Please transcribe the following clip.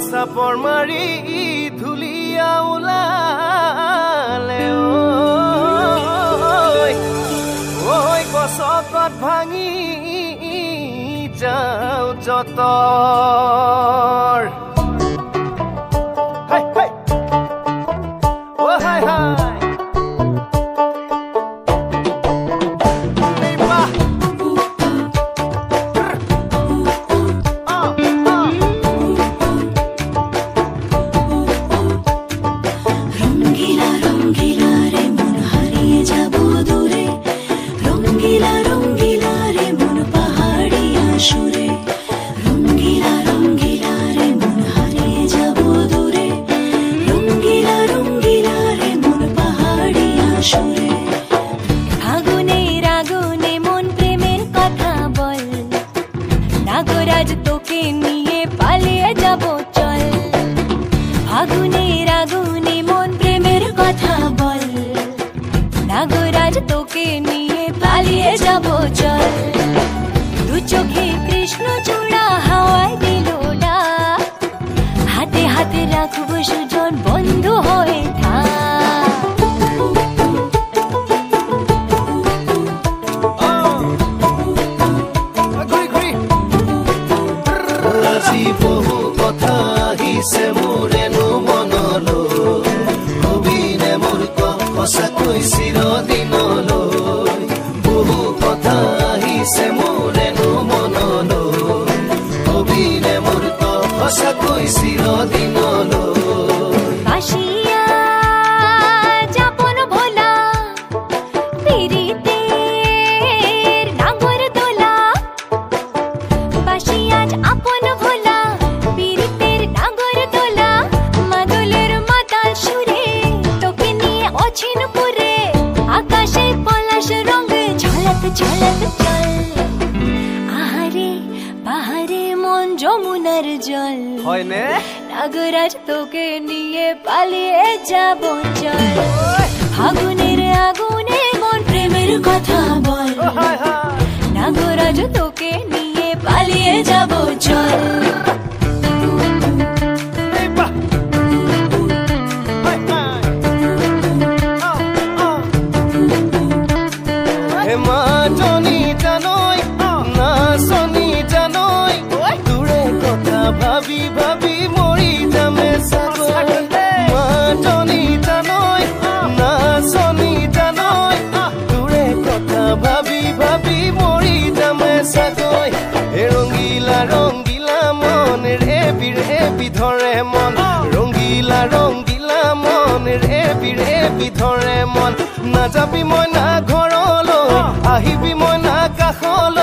চাপৰ মাৰি ধুলিয়া ওলালে ঐ গছকত ভাঙি যাও যতৰ হাই হাই ও হাই হাই নাগরাজ তোকে নিয়ে পালিয়ে যাব চল ফাগুনের আগুনে মন প্রেমের কথা বল নাগরাজ তোকে নিয়ে পালিয়ে যাব চল ভাবি ভাবি মৰি যামে চাগৈ মাজনী জানৈ নাচনী জানৈ তোৰে কথা ভাবি ভাবি মৰি যামে চাগৈ ৰঙিলা ৰঙিলা মন ৰে বিধৰে মন ৰঙিলা ৰঙিলা মন ৰে বিধৰে মন নাযাবি মই না ঘৰলৈ আহিবি মই না কাষলৈ